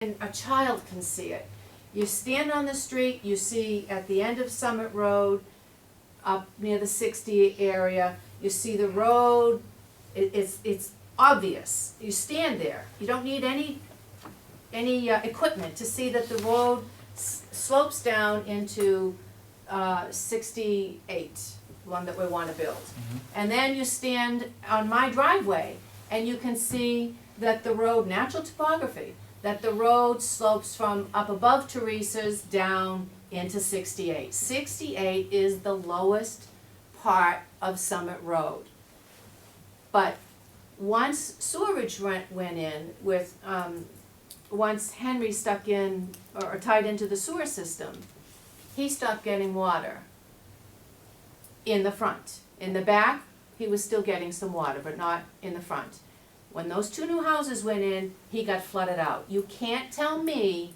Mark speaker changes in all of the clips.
Speaker 1: and a child can see it. You stand on the street, you see at the end of Summit Road, up near the 60 area, you see the road, it's obvious. You stand there, you don't need any equipment to see that the road slopes down into 68, one that we want to build. And then you stand on my driveway and you can see that the road, natural topography, that the road slopes from up above Teresa's down into 68. 68 is the lowest part of Summit Road. But once sewerage went in with, once Henry stuck in or tied into the sewer system, he stopped getting water in the front. In the back, he was still getting some water, but not in the front. When those two new houses went in, he got flooded out. You can't tell me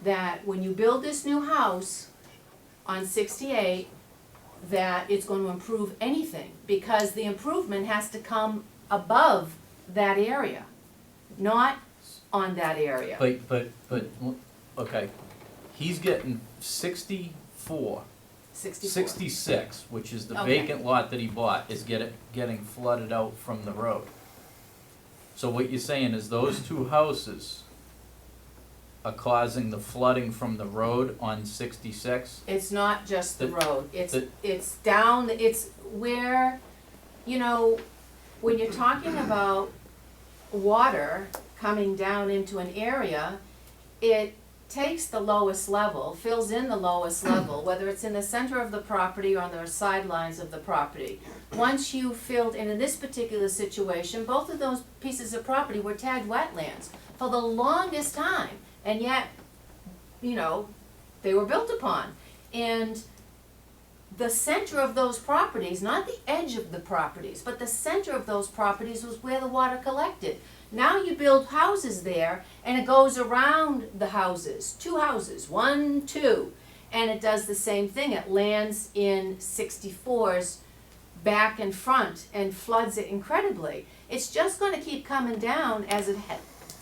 Speaker 1: that when you build this new house on 68, that it's going to improve anything, because the improvement has to come above that area, not on that area.
Speaker 2: But, okay, he's getting 64, 66, which is the
Speaker 1: Okay.
Speaker 2: vacant lot that he bought, is getting flooded out from the road. So what you're saying is those two houses are causing the flooding from the road on 66?
Speaker 1: It's not just the
Speaker 2: The-
Speaker 1: road, it's down, it's where, you know, when you're talking about water coming down into an area, it takes the lowest level, fills in the lowest level, whether it's in the center of the property or on the sidelines of the property. Once you filled, and in this particular situation, both of those pieces of property were tagged wetlands for the longest time, and yet, you know, they were built upon. And the center of those properties, not the edge of the properties, but the center of those properties was where the water collected. Now you build houses there, and it goes around the houses, two houses, 1, 2, and it does the same thing. It lands in 64's back and front and floods it incredibly. It's just gonna keep coming down as it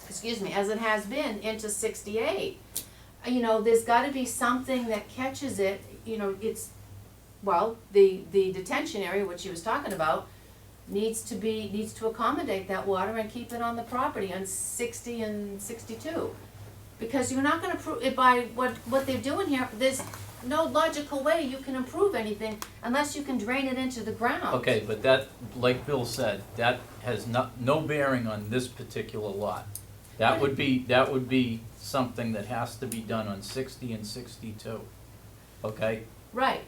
Speaker 1: as it has been into 68. You know, there's gotta be something that catches it, you know, it's, well, the detention area, which he was talking about, needs to accommodate that water and keep it on the property on 60 and 62. Because you're not gonna prove it by what they're doing here. There's no logical way you can improve anything unless you can drain it into the ground.
Speaker 2: Okay, but that, like Bill said, that has no bearing on this particular lot. That would be something that has to be done on 60 and 62, okay?
Speaker 1: Right,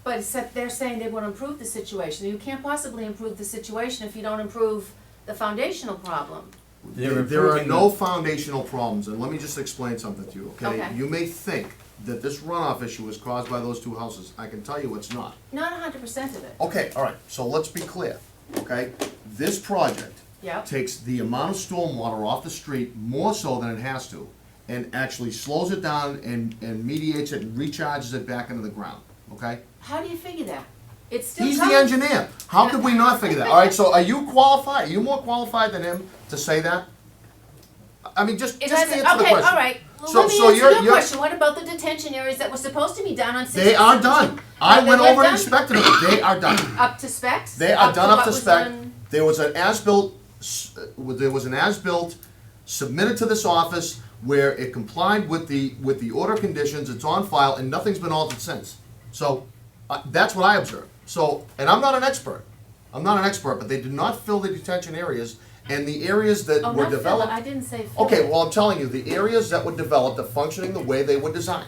Speaker 1: but except they're saying they want to improve the situation. You can't possibly improve the situation if you don't improve the foundational problem.
Speaker 2: They're
Speaker 3: There are
Speaker 2: improving
Speaker 3: no
Speaker 2: the-
Speaker 3: foundational problems, and let me just explain something to you, okay?
Speaker 1: Okay.
Speaker 3: You may think that this runoff issue was caused by those two houses. I can tell you it's not.
Speaker 1: Not 100% of it.
Speaker 3: Okay, all right, so let's be clear, okay? This project
Speaker 1: Yep.
Speaker 3: takes the amount of stormwater off the street more so than it has to, and actually slows it down and mediates it and recharges it back into the ground, okay?
Speaker 1: How do you figure that? It's still
Speaker 3: He's
Speaker 1: coming.
Speaker 3: the engineer. How could we not figure that? All right, so are you qualified? Are you more qualified than him to say that? I mean, just
Speaker 1: It
Speaker 3: answer the
Speaker 1: doesn't,
Speaker 3: question.
Speaker 1: okay, all right. Well,
Speaker 3: So-
Speaker 1: let me
Speaker 3: so
Speaker 1: answer
Speaker 3: you're-
Speaker 1: your question. What about the detention areas that were supposed to be done on 60?
Speaker 3: They are done. I
Speaker 1: They
Speaker 3: went
Speaker 1: were
Speaker 3: over and
Speaker 1: done?
Speaker 3: inspected them. They are done.
Speaker 1: Up to specs?
Speaker 3: They are done up
Speaker 1: what
Speaker 3: to
Speaker 1: was
Speaker 3: spec.
Speaker 1: done?
Speaker 3: There was an as-built submitted to this office where it complied with the order conditions. It's on file, and nothing's been altered since. So, that's what I observed. So, and I'm not an expert. But they did not fill the detention areas, and the areas that
Speaker 1: Oh,
Speaker 3: were
Speaker 1: not fill it.
Speaker 3: developed.
Speaker 1: I didn't say fill
Speaker 3: Okay,
Speaker 1: it.
Speaker 3: well, I'm telling you, the areas that were developed are functioning the way they were designed.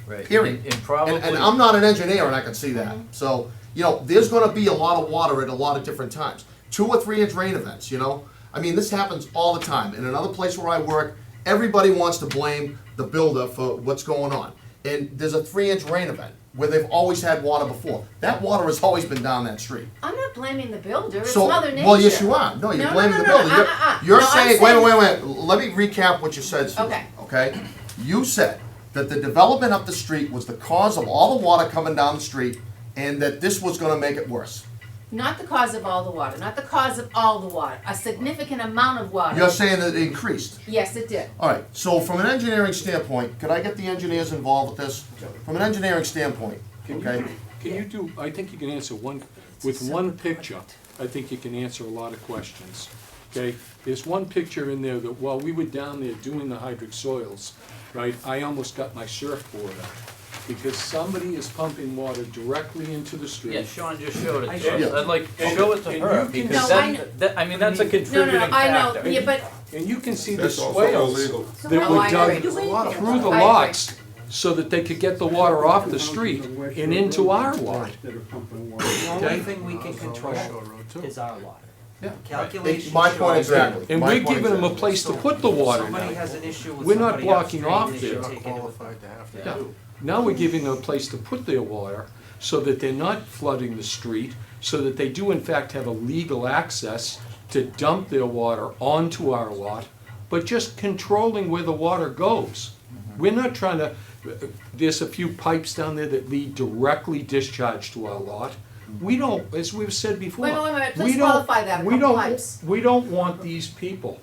Speaker 2: Right.
Speaker 3: Period.
Speaker 2: And probably.
Speaker 3: And I'm not an engineer, and I can see that. So, you know, there's gonna be a lot of water at a lot of different times. 2 or 3 inch rain events, you know? I mean, this happens all the time. In another place where I work, everybody wants to blame the builder for what's going on. And there's a 3 inch rain event where they've always had water before. That water has always been down that street.
Speaker 1: I'm not blaming the builder, it's
Speaker 3: So,
Speaker 1: Mother Nature.
Speaker 3: well, yes, you are. No, you're
Speaker 1: No,
Speaker 3: blaming
Speaker 1: no,
Speaker 3: the
Speaker 1: no,
Speaker 3: builder. You're
Speaker 1: No, I'm
Speaker 3: saying,
Speaker 1: saying-
Speaker 3: wait. Let me recap what you said, Susan.
Speaker 1: Okay.
Speaker 3: Okay? You said that the development up the street was the cause of all the water coming down the street, and that this was gonna make it worse.
Speaker 1: Not the cause of all the water, not the cause of all the water, a significant amount of water.
Speaker 3: You're saying that it increased?
Speaker 1: Yes, it did.
Speaker 3: All right, so from an engineering standpoint, could I get the engineers involved with this? From an engineering standpoint, okay?
Speaker 4: Can you do, I think you can answer with one picture, I think you can answer a lot of questions, okay? There's one picture in there that while we were down there doing the hydric soils, right, I almost got my surfboard up. Because somebody is pumping water directly into the street.
Speaker 2: Yeah, Sean just showed it
Speaker 1: I
Speaker 2: to us.
Speaker 4: showed-
Speaker 2: I'd like,
Speaker 4: and-
Speaker 2: show it to
Speaker 4: and
Speaker 2: her,
Speaker 4: you can-
Speaker 2: because
Speaker 1: No, I
Speaker 2: that, I mean, that's a
Speaker 1: No,
Speaker 2: contributing
Speaker 1: no, I know,
Speaker 2: factor.
Speaker 1: yeah, but,
Speaker 4: And you can see the
Speaker 5: That's also
Speaker 4: swales
Speaker 5: illegal.
Speaker 4: that
Speaker 1: No,
Speaker 4: were
Speaker 1: I
Speaker 4: dug
Speaker 1: agree.
Speaker 4: through the
Speaker 1: I agree.
Speaker 4: lots so that they could get the water off the street and into our lot.
Speaker 6: The only
Speaker 4: Okay.
Speaker 6: thing we can control is our water.
Speaker 4: Yeah.
Speaker 6: Calculations
Speaker 3: My point
Speaker 6: show
Speaker 3: exactly.
Speaker 4: And
Speaker 3: My
Speaker 4: we're
Speaker 3: point
Speaker 4: giving them a
Speaker 3: exactly.
Speaker 4: place to put the water
Speaker 6: Somebody
Speaker 4: now.
Speaker 6: has an issue with
Speaker 4: We're not
Speaker 6: somebody
Speaker 4: blocking
Speaker 6: upstream,
Speaker 4: off
Speaker 6: they should
Speaker 4: there.
Speaker 6: take it into
Speaker 4: Yeah. Now we're giving them a place to put their water so that they're not flooding the street, so that they do in fact have a legal access to dump their water onto our lot, but just controlling where the water goes. We're not trying to, there's a few pipes down there that lead directly discharge to our lot. We don't, as we've said before.
Speaker 1: Wait a minute,
Speaker 4: we
Speaker 1: please
Speaker 4: don't-
Speaker 1: qualify that, a
Speaker 4: we
Speaker 1: couple
Speaker 4: don't-
Speaker 1: pipes.
Speaker 4: We don't want these people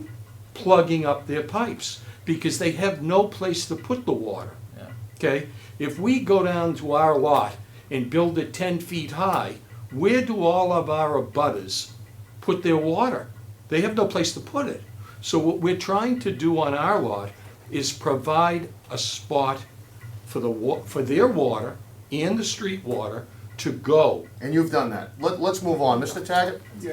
Speaker 4: plugging up their pipes, because they have no place to put the water.
Speaker 2: Yeah.
Speaker 4: Okay, if we go down to our lot and build it 10 feet high, where do all of our abutters put their water? They have no place to put it. So what we're trying to do on our lot is provide a spot for for their water and the street water to go.
Speaker 3: And you've done that. Let's move on. Mr. Taggett?